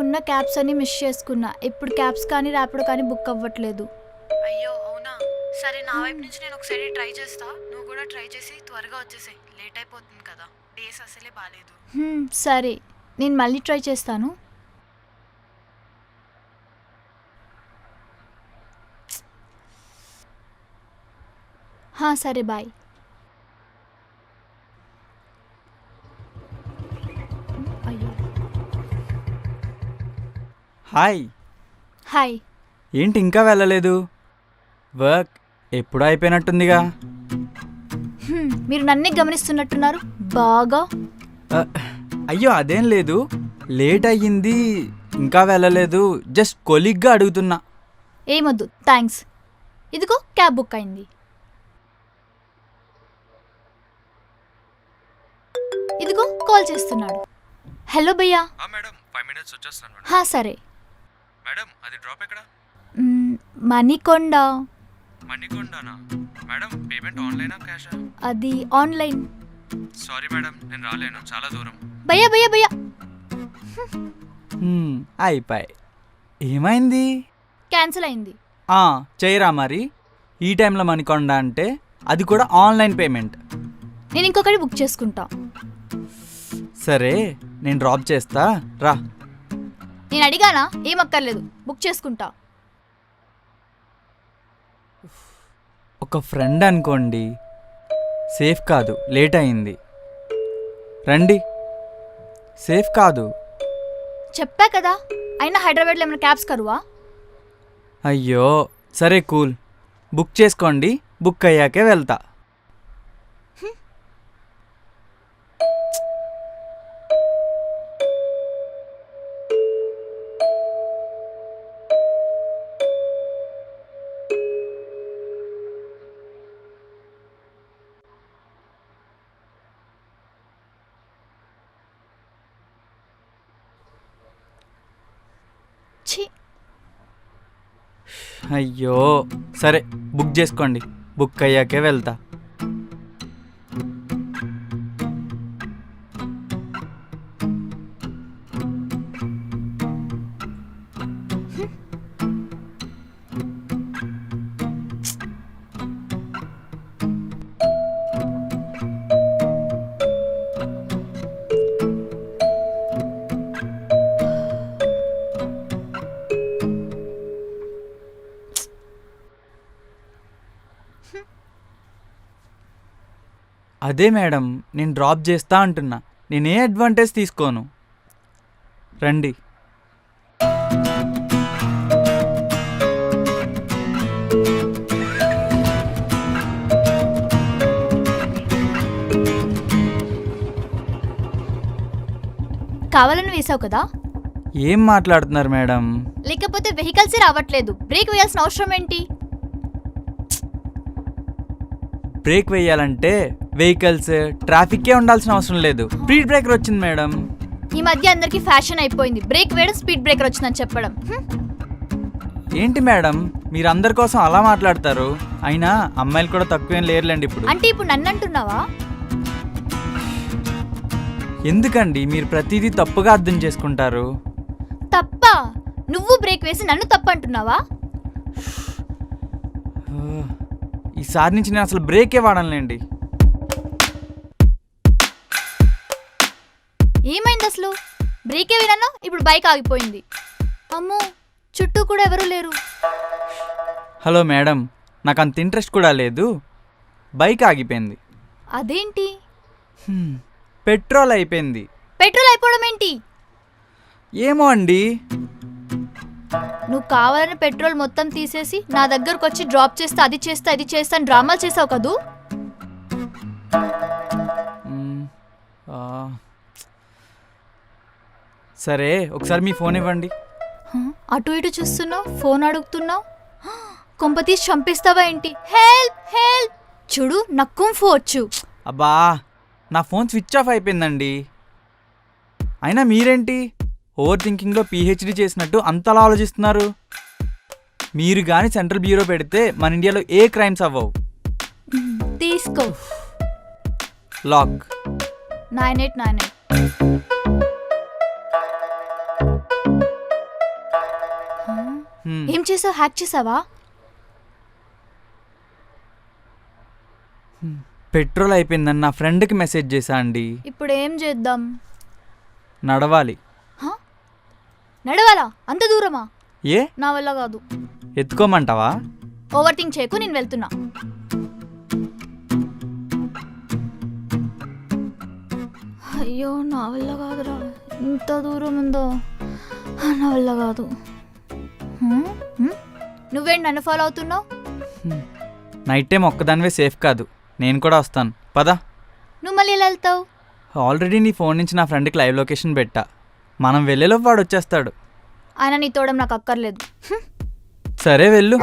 ఉన్న క్యాబ్స్ అన్ని మిస్ చేసుకున్నా. ఇప్పుడు క్యాబ్స్ కానీ ర్యాపిడో కానీ బుక్ అవ్వట్లేదు. అయ్యో అవునా, సరే నా వైపు నుంచి నేను ఒకసారి ట్రై చేస్తా, నువ్వు కూడా ట్రై చేసి త్వరగా వచ్చేసాయి, లేట్ అయిపోతుంది కదా, డేస్ అసలే బాగాలేదు. సరే, నేను మళ్ళీ ట్రై చేస్తాను. సరే బాయ్. హాయ్. హాయ్. ఏంటి ఇంకా వెళ్ళలేదు? వర్క్ ఎప్పుడూ అయిపోయినట్టుందిగా. మీరు నన్నే గమనిస్తున్నట్టున్నారు బాగా. అయ్యో అదేం లేదు, లేట్ అయ్యింది ఇంకా వెళ్ళలేదు, జస్ట్ కొలీగ్గా అడుగుతున్నా. ఏమొద్దు థ్యాంక్స్. ఇదిగో క్యాబ్ బుక్ అయింది. ఇదిగో కాల్ చేస్తున్నాడు. హలో భయ్యా. మేడం 5 minutes వచ్చేస్తాను మేడం. సరే మేడం అది డ్రాప్ ఎక్కడ? మణికొండ. మణికొండనా మేడం? పేమెంట్ ఆన్లైనా క్యాషా? అది ఆన్లైన్. సారీ మేడం, నేను రాలేను, చాలా దూరం. భయ్యా భయ్యా భయ్యా. అయిపోయి. ఏమైంది? క్యాన్సిల్ అయింది. చేయరా మరి. ఈ టైంలో మణికొండ అంటే అది కూడా ఆన్లైన్ పేమెంట్. నేను ఇంకొకటి బుక్ చేసుకుంటా. సరే నేను డ్రాప్ చేస్తా, రా. నేను అడిగానా? ఏమక్కర్లేదు, బుక్ చేసుకుంటా. ఒక ఫ్రెండ్ అనుకోండి, సేఫ్ కాదు, లేట్ అయింది. రండి. సేఫ్ కాదు చెప్పా కదా. అయినా హైదరాబాద్లో ఏమైనా క్యాబ్స్ కరువా? అయ్యో సరే కూల్, బుక్ చేసుకోండి, బుక్ అయ్యాకే వెళ్తా. అయ్యో సరే బుక్ చేసుకోండి, బుక్ అయ్యాకే వెళ్తా. అదే మేడం, నేను డ్రాప్ చేస్తా అంటున్నా, నేనే అడ్వాంటేజ్ తీసుకోను. రండి. కావాలని వేసావు కదా. ఏం మాట్లాడుతున్నారు మేడం? లేకపోతే వెహికల్సే రావట్లేదు, బ్రేక్ వేయాల్సిన అవసరం ఏంటి? బ్రేక్ వేయాలంటే వెహికల్స్ ట్రాఫిక్కే ఉండాల్సిన అవసరం లేదు, స్పీడ్ బ్రేకర్ వచ్చింది మేడం. ఈ మధ్య అందరికి ఫ్యాషన్ అయిపోయింది బ్రేక్ వేయడం, స్పీడ్ బ్రేకర్ వచ్చిందని చెప్పడం. ఏంటి మేడం మీరు అందరి కోసం అలా మాట్లాడతారు? అయినా అమ్మాయిలు కూడా తక్కువేం లేరులేండి ఇప్పుడు. అంటే ఇప్పుడు నన్ను అంటున్నావా? ఎందుకండి మీరు ప్రతిదీ తప్పుగా అర్థం చేసుకుంటారు? తప్ప? నువ్వు బ్రేక్ వేసి నన్ను తప్పు అంటున్నావా? ఈసారి నుంచి నేను అసలు బ్రేకే వాడనులేండి. ఏమైంది అసలు? బ్రేకే వేయను, ఇప్పుడు బైక్ ఆగిపోయింది. అమ్మో, చుట్టూ కూడా ఎవరూ లేరు. హలో మేడం, నాకు అంత ఇంట్రెస్ట్ కూడా లేదు, బైక్ ఆగిపోయింది. అదేంటి? పెట్రోల్ అయిపోయింది. పెట్రోల్ అయిపోవడం ఏంటి? ఏమో అండి. నువ్వు కావాలని పెట్రోల్ మొత్తం తీసేసి నా దగ్గరకు వచ్చి డ్రాప్ చేస్తా, అది చేస్తా, ఇది చేస్తా అని డ్రామాలు చేసావు కదూ. సరే ఒకసారి మీ ఫోన్ ఇవ్వండి. అటు ఇటు చూస్తున్నావు, ఫోన్ అడుగుతున్నావు. కొంపతీసి చంపిస్తావా ఏంటి? Help help. చూడు నక్కుం ఫోర్చు. అబ్బా నా ఫోన్ స్విచ్ ఆఫ్ అయిపోయిందండి. అయినా మీరేంటి ఓవర్ థింకింగ్లో పిహెచ్డి చేసినట్టు అంతలా ఆలోచిస్తున్నారు? మీరు కానీ సెంట్రల్ బ్యూరో పెడితే మన ఇండియాలో ఏ క్రైమ్స్ అవ్వవు. తీసుకో. లాక్. 9898. ఏం చేసావు? హ్యాక్ చేసావా? పెట్రోల్ అయిపోయిందని నా ఫ్రెండ్కి మెసేజ్ చేశా అండి. ఇప్పుడు ఏం చేద్దాం? నడవాలి. నడవాలా? అంత దూరమా? ఏ నా వల్ల కాదు. ఎత్తుకోమంటావా? ఓవర్ థింక్ చేయకు, నేను వెళ్తున్నా. అయ్యో నా వల్ల కాదురా, ఇంత దూరం ఉందో. నా వల్ల కాదు. నువ్వేంటి నన్ను ఫాలో అవుతున్నావు? నైట్ టైం ఒక్కదానివే సేఫ్ కాదు, నేను కూడా వస్తాను పదా. నువ్వు మళ్ళీ ఎలా వెళ్తావు? ఆల్రెడీ నీ ఫోన్ నుంచి నా ఫ్రెండ్కి లైవ్ లొకేషన్ పెట్టా. మనం వెళ్ళేలోపు వాడు వచ్చేస్తాడు. ఆయన నీ తోడం నాకు అక్కర్లేదు. సరే వెళ్ళు,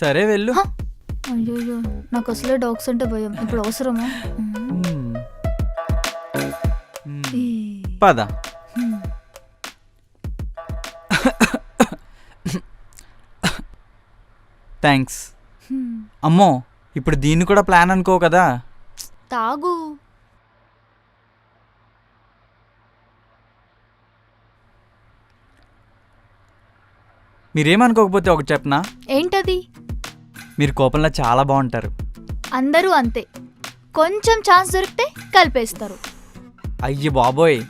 సరే వెళ్ళు. అయ్యో నాకు అసలే డాగ్స్ అంటే భయం, ఇప్పుడు అవసరమా? పద. థ్యాంక్స్. అమ్మో, ఇప్పుడు దీన్ని కూడా ప్లాన్ అనుకో కదా. తాగు. మీరేమనుకోకపోతే ఒకటి చెప్పనా? ఏంటది? మీరు కోపంలో చాలా బాగుంటారు. అందరూ అంతే, కొంచెం ఛాన్స్ దొరికితే కలిపేస్తారు. అయ్యి బాబోయ్,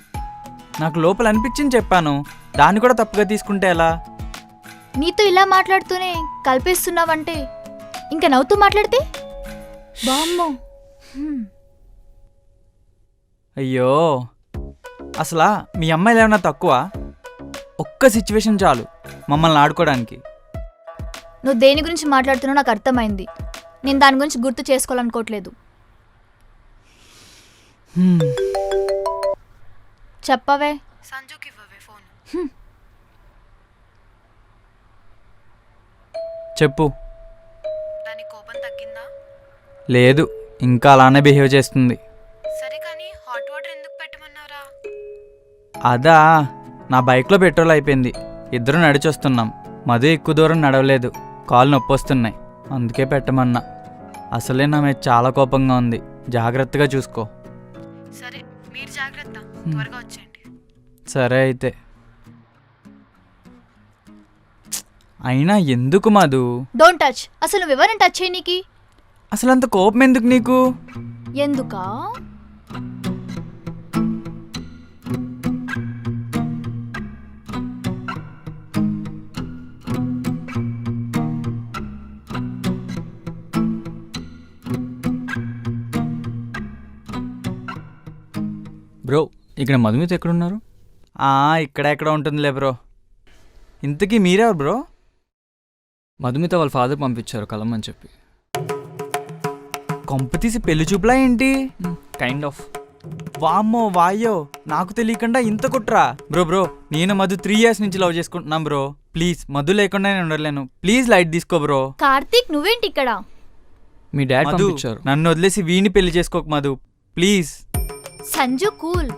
నాకు లోపల అనిపించింది చెప్పాను, దాన్ని కూడా తప్పుగా తీసుకుంటే ఎలా? నీతో ఇలా మాట్లాడుతూనే కలిపేస్తున్నావంటే ఇంకా నవ్వుతూ మాట్లాడితే బామ్మో. అయ్యో, అసలా మీ అమ్మాయిలు ఏమన్నా తక్కువ? ఒక్క సిచ్యువేషన్ చాలు మమ్మల్ని ఆడుకోవడానికి. నువ్వు దేని గురించి మాట్లాడుతున్నావు నాకు అర్థమైంది. నేను దాని గురించి గుర్తు చేసుకోవాలనుకోవట్లేదు. చెప్పవే. సంజుకి ఇవ్వవే ఫోన్. చెప్పు. దాని కోపం తగ్గిందా? లేదు, ఇంకా అలానే బిహేవ్ చేస్తుంది. సరే కానీ హాట్ వాటర్ ఎందుకు పెట్టమన్నారా? అదా, నా బైక్లో పెట్రోల్ అయిపోయింది, ఇద్దరు నడిచొస్తున్నాం. మధు ఎక్కువ దూరం నడవలేదు, కాళ్ళు నొప్పి వస్తున్నాయి, అందుకే పెట్టమన్నా. అసలే నా మీద చాలా కోపంగా ఉంది, జాగ్రత్తగా చూసుకో. సరే మీరు జాగ్రత్త, త్వరగా వచ్చేయండి. సరే అయితే. అయినా ఎందుకు మధు? Don't touch. అసలు నువ్వు ఎవరిని టచ్ చేయనీకి? అసలు అంత కోపం ఎందుకు నీకు? ఎందుకా? బ్రో, ఇక్కడ మధుమిత ఎక్కడున్నారు? ఇక్కడెక్కడ ఉంటుందిలే బ్రో. ఇంతకీ మీరెవరు బ్రో? మధుమిత వాళ్ళ ఫాదర్ పంపించారు కలమని చెప్పి. కొంప తీసి పెళ్లి చూపులా ఏంటి? Kind of. వామ్మో వాయ్యో, నాకు తెలియకుండా ఇంత కుట్రా. బ్రో నేను మధు 3 years నుంచి లవ్ చేసుకుంటున్నాం బ్రో. ప్లీజ్, మధు లేకుండా నేను ఉండలేను. ప్లీజ్ లైట్ తీసుకో బ్రో. కార్తీక్ నువ్వేంటి ఇక్కడ? మీ డాడ్ మధు, పంపించారు. నన్ను వదిలేసి వీణి పెళ్లి చేసుకోక మధు, ప్లీజ్. సంజు కూల్.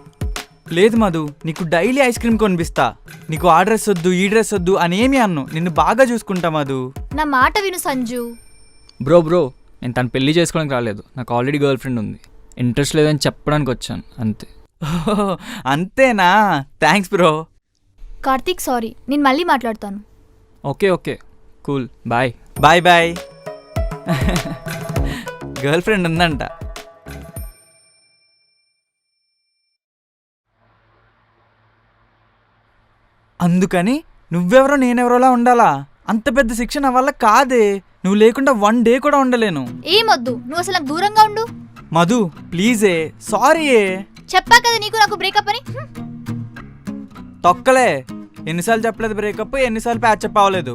లేదు మధు, నీకు డైలీ ఐస్ క్రీమ్ కొనిపిస్తా. నీకు ఆ డ్రెస్ వద్దు ఈ డ్రెస్ వద్దు అనేమి అన్ను, నిన్ను బాగా చూసుకుంటా మధు. నా మాట విను సంజు. బ్రో నేను తను పెళ్లి చేసుకోవడానికి రాలేదు, నాకు ఆల్రెడీ గర్ల్ ఫ్రెండ్ ఉంది. ఇంట్రెస్ట్ లేదని చెప్పడానికి వచ్చాను అంతే. అంతేనా? Thanks bro. కార్తీక్ సారీ, నేను మళ్ళీ మాట్లాడతాను. Okay cool, bye. Bye. Girlfriend ఉందంట. అందుకని నువ్వెవరో నేనెవరోలా ఉండాలా? అంత పెద్ద శిక్ష నా వల్ల కాదే. నువ్వు లేకుండా 1 day కూడా ఉండలేను. ఏమొద్దు, నువ్వు అసలు నాకు దూరంగా ఉండు. మధు ప్లీజే, సారీయే. చెప్పా కదా నీకు నాకు బ్రేకప్ అని. తొక్కలే, ఎన్నిసార్లు చెప్పలేదు బ్రేకప్, ఎన్నిసార్లు ప్యాచప్ అవ్వలేదు.